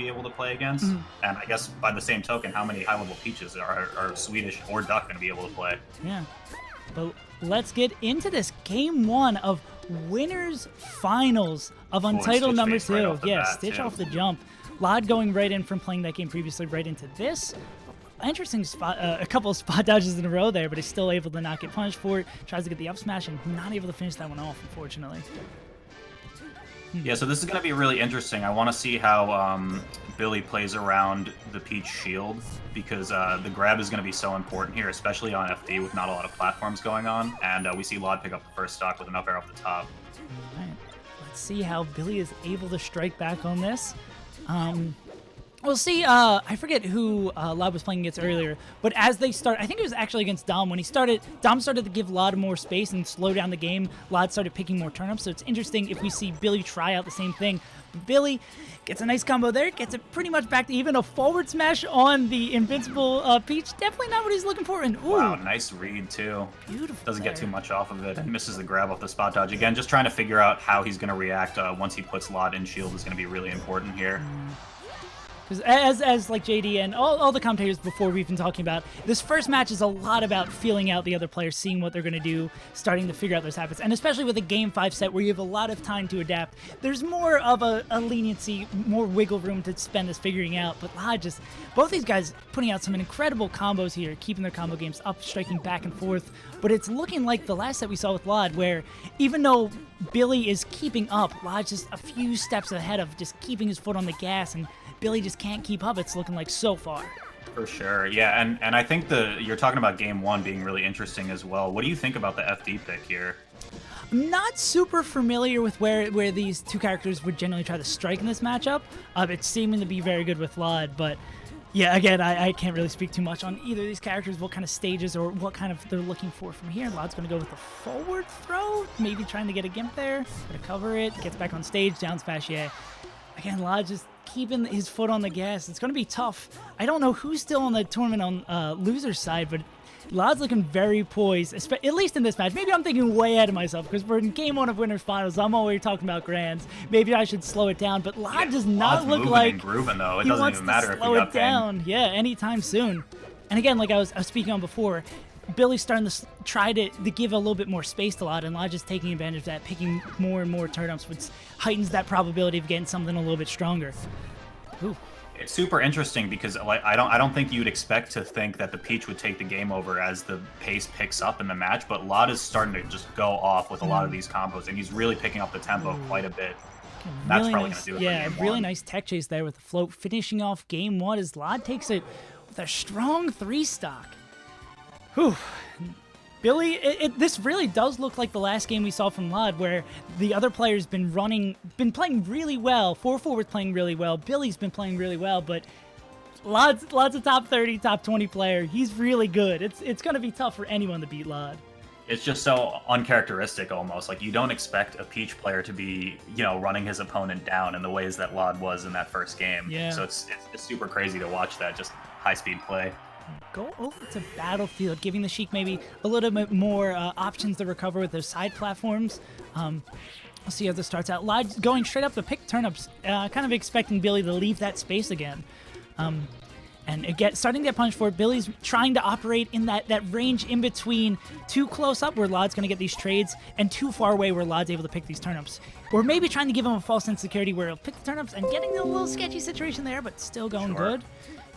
be able to play against. And I guess by the same token, how many high-level Peaches are Swedish or Duck going to be able to play? Yeah. But let's get into this game 1 of winners finals of Untitled number 2. Yeah, Stitch off the jump. lloD going right in from playing that game previously right into this. Interesting spot, a couple of spot dodges in a row there, but he's still able to not get punished for it. Tries to get the up smash and not able to finish that one off, unfortunately. Yeah, so this is going to be really interesting. I want to see how Billy plays around the Peach shield, because the grab is going to be so important here, especially on FD with not a lot of platforms going on. And we see lloD pick up the first stock with an up air off the top. All right. Let's see how Billy is able to strike back on this. We'll see. I forget who lloD was playing against earlier, but as they start, I think it was actually against Dom. When Dom started to give lloD more space and slow down the game, lloD started picking more turnips, so it's interesting if we see Billy try out the same thing. But Billy gets a nice combo there, gets it pretty much back to even. A forward smash on the invincible Peach. Definitely not what he's looking for. And ooh, wow, nice read too. Beautiful. Doesn't get too much off of it and misses the grab off the spot dodge. Again, just trying to figure out how he's going to react once he puts lloD in shield is going to be really important here. Because as like JD and all the commentators before we've been talking about, this first match is a lot about feeling out the other players, seeing what they're going to do, starting to figure out those habits. And especially with a Game 5 set where you have a lot of time to adapt, there's more of a leniency, more wiggle room to spend this figuring out. But lloD just, both these guys putting out some incredible combos here, keeping their combo games up, striking back and forth. But it's looking like the last set we saw with lloD, where even though Billy is keeping up, lloD's just a few steps ahead of just keeping his foot on the gas, and Billy just can't keep up, it's looking like so far. For sure, yeah, and I think you're talking about game 1 being really interesting as well. What do you think about the FD pick here? I'm not super familiar with where these two characters would generally try to strike in this matchup. It's seeming to be very good with lloD, but yeah, again, I can't really speak too much on either of these characters, what kind of stages or what kind of they're looking for from here. lloD's going to go with a forward throw, maybe trying to get a gimp there, to cover it, gets back on stage, down smash, yeah. Again, lloD just keeping his foot on the gas. It's going to be tough. I don't know who's still on the tournament on loser's side, but lloD's looking very poised, at least in this match. Maybe I'm thinking way ahead of myself because we're in game 1 of winners finals. I'm already talking about grands. Maybe I should slow it down, but lloD does not look like and grooving, though. It he doesn't wants even to matter if slow he it got down. Yeah, anytime soon. And again, like I was speaking on before, Billy's starting to try to give a little bit more space to lloD, and lloD just taking advantage of that, picking more and more turnips, which heightens that probability of getting something a little bit stronger. Ooh. It's super interesting because like I don't think you'd expect to think that the Peach would take the game over as the pace picks up in the match, but lloD is starting to just go off with a lot of these combos, and he's really picking up the tempo quite a bit. That's Really probably nice, going to do it for game really 1. nice tech chase there with the float, finishing off game 1 as lloD takes it with a strong 3 stock. Whew. Billy, this really does look like the last game we saw from lloD, where the other players been playing really well. 4-4 playing really well. Billy's been playing really well, but lloD's a top 30, top 20 player. He's really good. It's going to be tough for anyone to beat lloD. It's just so uncharacteristic almost. Like, you don't expect a Peach player to be, running his opponent down in the ways that lloD was in that first game. Yeah. So it's super crazy to watch that, just high-speed play. Go over to Battlefield, giving the Sheik maybe a little bit more options to recover with those side platforms. We'll see how this starts out. lloD going straight up the pick turnips, kind of expecting Billy to leave that space again. And again, starting to get punished for it. Billy's trying to operate in that range in between, too close up where lloD's going to get these trades, and too far away where lloD's able to pick these turnips. Or maybe trying to give him a false sense of security where he'll pick the turnips and getting a little sketchy situation there, but still going good.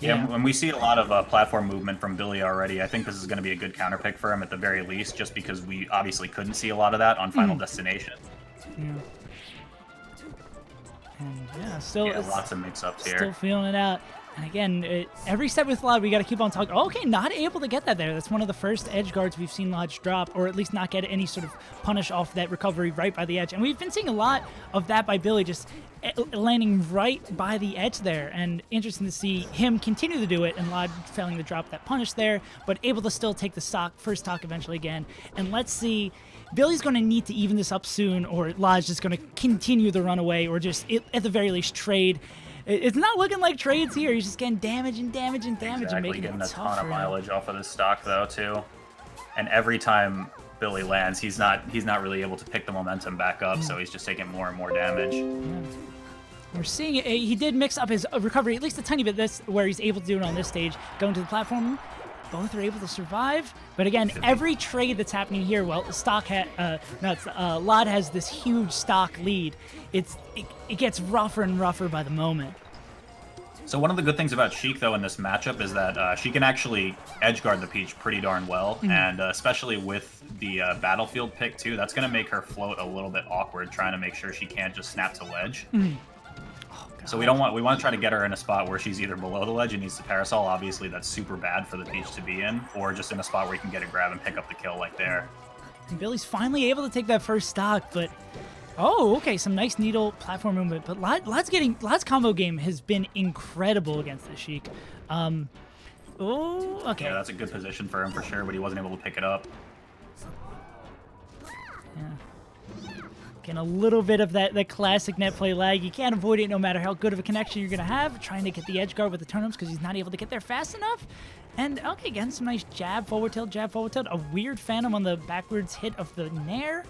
Yeah, when we see a lot of platform movement from Billy already, I think this is going to be a good counter pick for him at the very least, just because we obviously couldn't see a lot of that on Final Destination. Yeah. And still lots of mix-ups here. Still feeling it out. And again, every set with lloD, we got to keep on talking. Okay, not able to get that there. That's one of the first edge guards we've seen lloD drop, or at least not get any sort of punish off that recovery right by the edge. And we've been seeing a lot of that by Billy, just landing right by the edge there. And interesting to see him continue to do it, and lloD failing to drop that punish there, but able to still take the first stock eventually again. And let's see. Billy's going to need to even this up soon, or lloD's just going to continue the runaway, or just, at the very least, trade. It's not looking like trades here. He's just getting damage and damage and damage, and making getting it a tough ton of mileage off of this stock, though, too. And every time Billy lands, he's not really able to pick the momentum back up, so he's just taking more and more damage. Yeah. We're seeing it. He did mix up his recovery at least a tiny bit. This where he's able to do it on this stage, going to the platform. Both are able to survive, but again, every trade that's happening here, well, lloD has this huge stock lead. It gets rougher and rougher by the moment. So one of the good things about Sheik, though, in this matchup is that she can actually edge guard the Peach pretty darn well, and especially with the battlefield pick, too, that's going to make her float a little bit awkward, trying to make sure she can't just snap to ledge. So we want to try to get her in a spot where she's either below the ledge and needs to parasol. Obviously, that's super bad for the Peach to be in, or just in a spot where you can get a grab and pick up the kill like there. And Billy's finally able to take that first stock, but oh, okay, some nice needle platform movement. But lloD's combo game has been incredible against the Sheik. Oh, okay. Yeah, that's a good position for him for sure, but he wasn't able to pick it up. Yeah. Getting a little bit of that classic net play lag. You can't avoid it no matter how good of a connection you're going to have. Trying to get the edge guard with the turnips because he's not able to get there fast enough. And, okay, again, some nice jab, forward tilt, jab, forward tilt. A weird phantom on the backwards hit of the nair.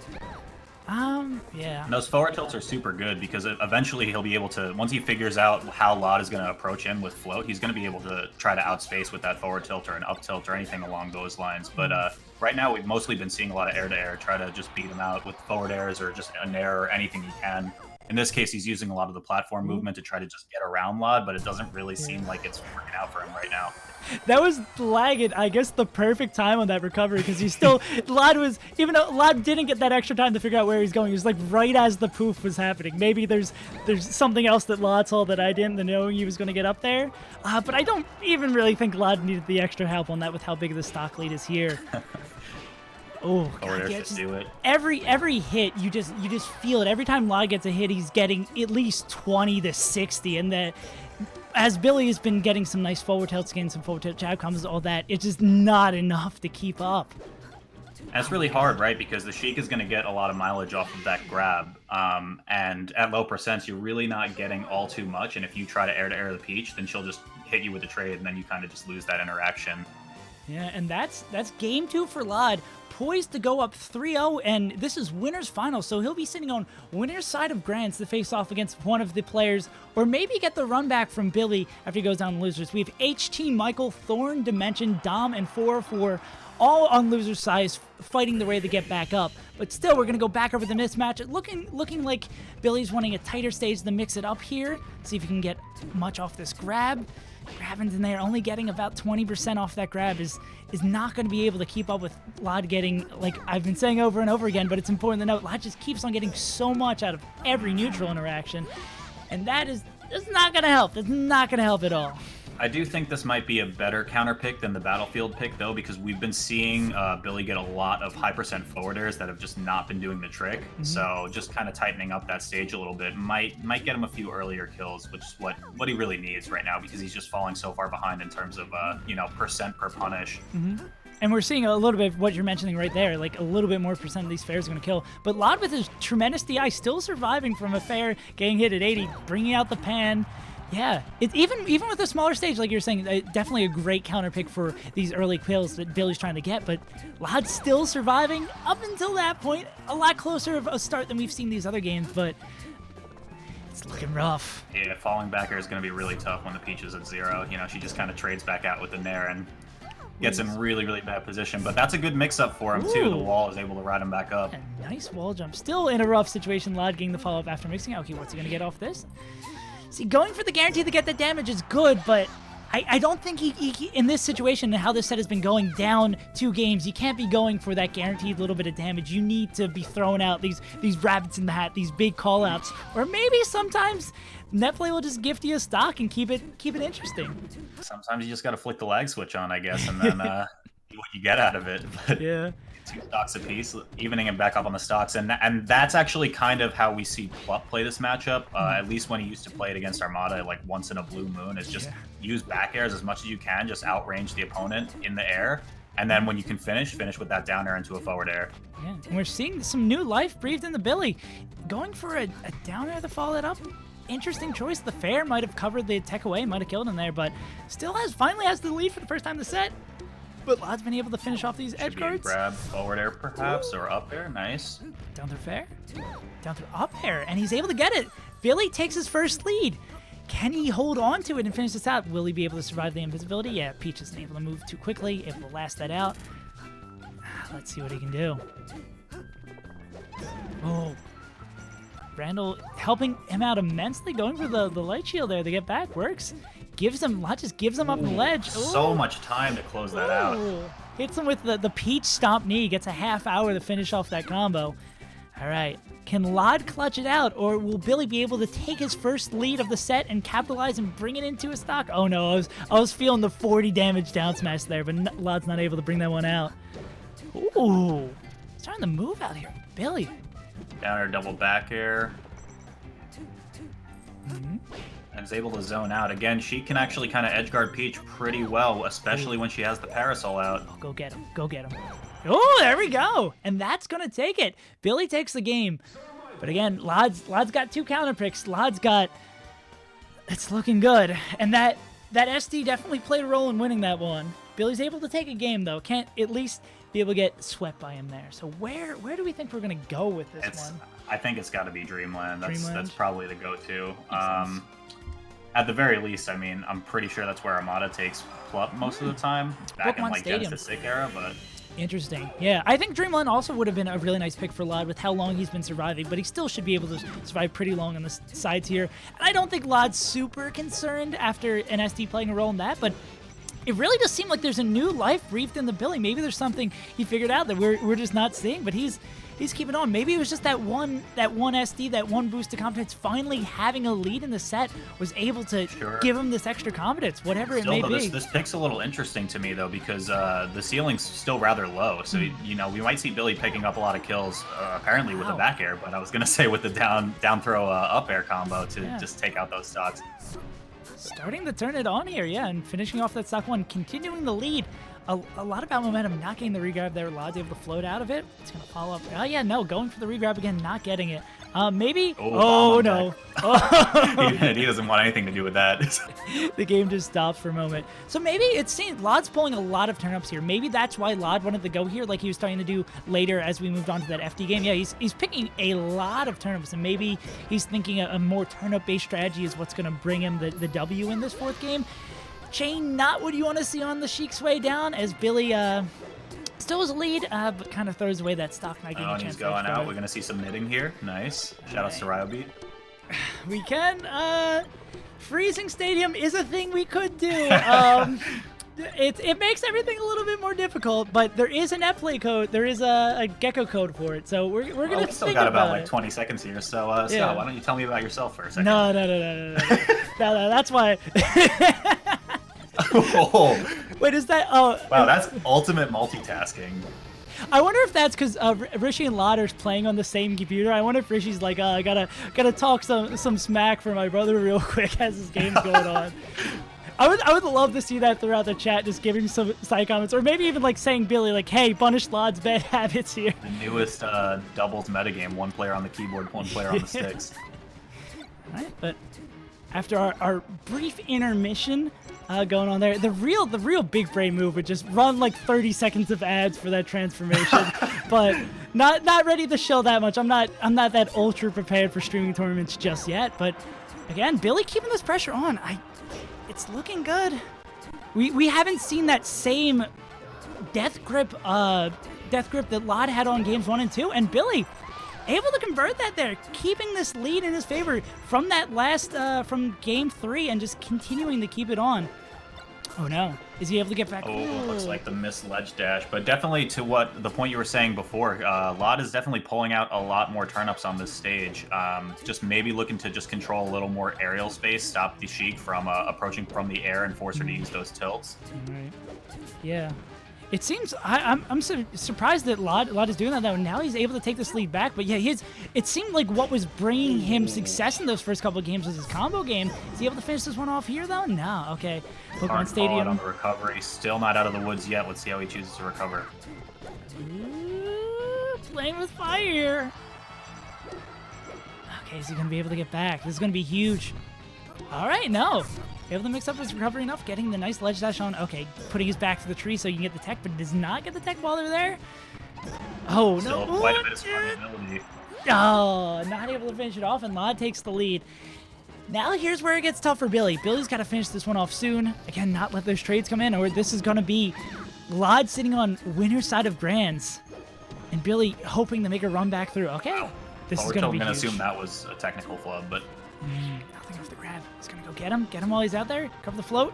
Yeah. And those forward tilts are super good because eventually he'll be able to, once he figures out how lloD is going to approach him with float, he's going to be able to try to outspace with that forward tilt or an up tilt or anything along those lines. But right now we've mostly been seeing a lot of air-to-air, try to just beat him out with forward airs or just a nair or anything he can. In this case, he's using a lot of the platform movement to try to just get around lloD, but it doesn't really seem like it's working out for him right now. That was lagging, I guess, the perfect time on that recovery because he's still, lloD was, even though lloD didn't get that extra time to figure out where he's going, it was like right as the poof was happening. Maybe there's something else that lloD saw that I didn't, knowing he was going to get up there. But I don't even really think lloD needed the extra help on that with how big the stock lead is here. Oh, God, yeah, do it. Every hit, you just feel it. Every time lloD gets a hit, he's getting at least 20 to 60, and as Billy has been getting some nice forward tilts, getting some forward tilt jab combos, all that, it's just not enough to keep up. And it's really hard, right? Because the Sheik is going to get a lot of mileage off of that grab, and at low percents, you're really not getting all too much. And if you try to air the Peach, then she'll just hit you with a trade, and then you kind of just lose that interaction. Yeah, and that's game 2 for lloD. Poised to go up 3-0, and this is winner's final, so he'll be sitting on winner's side of Grants to face off against one of the players, or maybe get the run back from Billy after he goes down losers. We have HT, Michael, Thorn, Dimension, Dom, and 404 all on loser's side, fighting the way to get back up. But still, we're going to go back over the mismatch. Looking like Billy's wanting a tighter stage to mix it up here, see if he can get much off this grab. Grabbing in there, only getting about 20% off that grab is not going to be able to keep up with lloD getting, like I've been saying over and over again, but it's important to note, lloD just keeps on getting so much out of every neutral interaction, and that's not going to help. It's not going to help at all. I do think this might be a better counter pick than the battlefield pick, though, because we've been seeing Billy get a lot of high percent forward airs that have just not been doing the trick. So just kind of tightening up that stage a little bit might get him a few earlier kills, which is what he really needs right now because he's just falling so far behind in terms of percent per punish. And we're seeing a little bit of what you're mentioning right there, like a little bit more percent of these fairs are going to kill. But lloD with his tremendous DI still surviving from a fair, getting hit at 80, bringing out the pan. Yeah, it's even with a smaller stage, like you're saying, definitely a great counter pick for these early kills that Billy's trying to get. But lloD's still surviving up until that point, a lot closer of a start than we've seen these other games, but it's looking rough. Yeah, falling back air is going to be really tough when the Peach is at 0. She just kind of trades back out with the nair and gets in really, really bad position. But that's a good mix-up for him, too. The wall is able to ride him back up. A nice wall jump. Still in a rough situation. lloD getting the follow-up after mixing. Okay, what's he going to get off this? See, going for the guarantee to get that damage is good, but I don't think he in this situation and how this set has been going down 2 games, you can't be going for that guaranteed little bit of damage. You need to be throwing out these rabbits in the hat, these big call-outs, or maybe sometimes netplay will just gift you a stock and keep it interesting. Sometimes you just got to flick the lag switch on, I guess, and then see what you get out of it. But yeah. 2 stocks apiece, evening him back up on the stocks, and that's actually kind of how we see Plup play this matchup. At least when he used to play it against Armada, like once in a blue moon, is just use back airs as much as you can, just outrange the opponent in the air, and then when you can finish with that down air into a forward air. Yeah, and we're seeing some new life breathed into Billy, going for a down air to follow that up. Interesting choice. The fair might have covered the tech away, might have killed him there, but still finally has the lead for the first time in the set. but lloD's been able to finish off these edge Should be a guards. grab forward air perhaps, or up air. Nice. Down through fair, down through up air, and he's able to get it. Billy takes his first lead. Can he hold on to it and finish this out? Will he be able to survive the invisibility? Yeah, Peach isn't able to move too quickly. Able to last that out. Let's see what he can do. Oh. Randall helping him out immensely, going for the light shield there. The get back works. Gives him, lloD just gives him up the ledge. So much time to close that out. Hits him with the Peach stomp knee. Gets a half hour to finish off that combo. All right. Can lloD clutch it out, or will Billy be able to take his first lead of the set and capitalize and bring it into a stock? Oh no, I was feeling the 40 damage down smash there, but lloD's not able to bring that one out. Ooh, starting to move out here, Billy. Down air double back air. And is able to zone out. Again, she can actually kind of edge guard Peach pretty well, especially when she has the parasol out. Oh, go get him. Go get him. Oh, there we go. And that's going to take it. Billy takes the game. But again, lloD's got 2 counter picks. lloD's got... It's looking good. And that SD definitely played a role in winning that one. Billy's able to take a game, though. Can't at least be able to get swept by him there. So where do we think we're going to go with this one? I think it's got to be Dreamland. Dreamland? That's probably the go-to. At the very least, I mean, I'm pretty sure that's where Armada takes Plup most of the time. Back in Pokemon like Stadium. Genesis Sick era, but... Interesting. Yeah, I think Dreamland also would have been a really nice pick for lloD with how long he's been surviving, but he still should be able to survive pretty long on the sides here. And I don't think lloD's super concerned after an SD playing a role in that, but it really does seem like there's a new life breathed in the Billy. Maybe there's something he figured out that we're just not seeing, but he's keeping on. Maybe it was just that one SD, that one boost to confidence, finally having a lead in the set was able to give him this extra confidence, whatever it may be. This pick's a little interesting to me, though, because the ceiling's still rather low. So, you know, we might see Billy picking up a lot of kills, apparently with the back air, but I was going to say with the down throw up air combo to just take out those stocks. Starting to turn it on here, yeah, and finishing off that stock one, continuing the lead. A lot about momentum, not getting the regrab there. lloD's able to float out of it. It's going to follow up. Oh, yeah, no, going for the regrab again, not getting it. Maybe. Oh, no. He doesn't want anything to do with that. The game just stops for a moment. So maybe it seems lloD's pulling a lot of turnips here. Maybe that's why lloD wanted to go here like he was starting to do later as we moved on to that FD game. Yeah, he's picking a lot of turnips, and maybe he's thinking a more turnip-based strategy is what's going to bring him the W in this 4th game. Chain, not what you want to see on the Sheik's way down, as Billy still has a lead, but kind of throws away that stock. Not getting a chance. He's going out. We're going to see some knitting here. Nice. Shoutouts to Ryobeat. We can. Freezing Stadium is a thing we could do. It makes everything a little bit more difficult, but there is an netplay code. There is a gecko code for it, so we're gonna think still got about like it. 20 seconds here. So Scott, why don't you tell me about yourself for a second? No. That's why. Oh. Wait, is that? Oh. Wow, that's ultimate multitasking. I wonder if that's because Rishi and lloD are playing on the same computer. I wonder if Rishi's like, I gotta talk some smack for my brother real quick as this game's going on. I would love to see that throughout the chat, just giving some side comments, or maybe even like saying Billy, like, hey, punish lloD's bad habits here. The newest doubles metagame: 1 player on the keyboard, 1 player on the sticks. All right, but after our brief intermission going on there, the real big brain move would just run like 30 seconds of ads for that transformation, but not ready to show that much. I'm not that ultra prepared for streaming tournaments just yet. But again, Billy keeping this pressure on. It's looking good. We haven't seen that same death grip that lloD had on games 1 and 2, and Billy able to convert that there, keeping this lead in his favor from that last from game 3 and just continuing to keep it on. Oh no, is he able to get back? Oh, looks like the missed ledge dash, but definitely to what the point you were saying before, lloD is definitely pulling out a lot more turnips on this stage. Just maybe looking to just control a little more aerial space, stop the Sheik from approaching from the air and force her to use those tilts. All right. Yeah. It seems I'm surprised that lloD is doing that though. Now he's able to take this lead back, but yeah, it seemed like what was bringing him success in those first couple of games was his combo game. Is he able to finish this one off here though? No. Okay. Pokemon Stadium on the recovery, still not out of the woods yet. Let's see how he chooses to recover. Ooh, playing with fire. Okay, is he gonna be able to get back? This is gonna be huge. All right, no. Able to mix up his recovery enough, getting the nice ledge dash on. Okay, putting his back to the tree so you can get the tech, but does not get the tech while they're there. Oh, Still no. quite a bit of survivability. Oh, not able to finish it off, and lloD takes the lead. Now here's where it gets tough for Billy. Billy's got to finish this one off soon. Again, not let those trades come in, or this is going to be lloD sitting on winner's side of Grands, and Billy hoping to make a run back through. Okay, this is going to be huge. I'm going to assume that was a technical flub, but... Nothing off the grab. He's going to go get him while he's out there. Cover the float.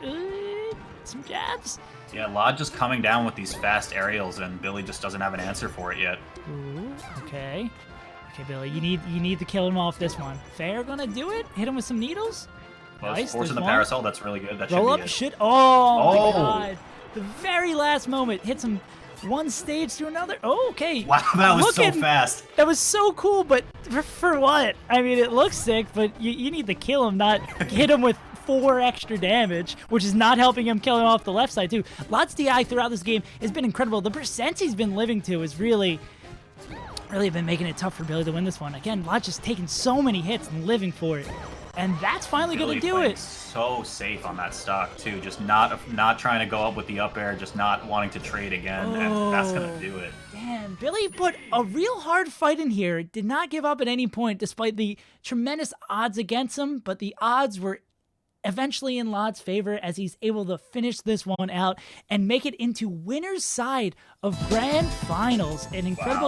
Some jabs. Yeah, lloD just coming down with these fast aerials, and Billy just doesn't have an answer for it yet. Ooh, okay. Okay, Billy, you need to kill him off this one. Fair gonna do it? Hit him with some needles? Well, Nice, forcing the there's one. parasol, that's really good. That Roll should up, be it. shit. Oh, my Oh. God. The very last moment. Hits him one stage to another. Oh, okay. Wow, that was so Looking- fast. That was so cool, but for what? I mean, it looks sick, but you need to kill him, not hit him with 4 extra damage, which is not helping him kill him off the left side, too. lloD's DI throughout this game has been incredible. The percents he's been living to is really been making it tough for Billy to win this one. Again, lloD just taking so many hits and living for it. And that's finally going to do playing it. So safe on that stock, too. Just not trying to go up with the up air, just not wanting to trade again, and that's going to do it. Damn, Billy put a real hard fight in here. Did not give up at any point, despite the tremendous odds against him, but the odds were eventually in lloD's favor as he's able to finish this one out and make it into winner's side of Grand Finals. An incredible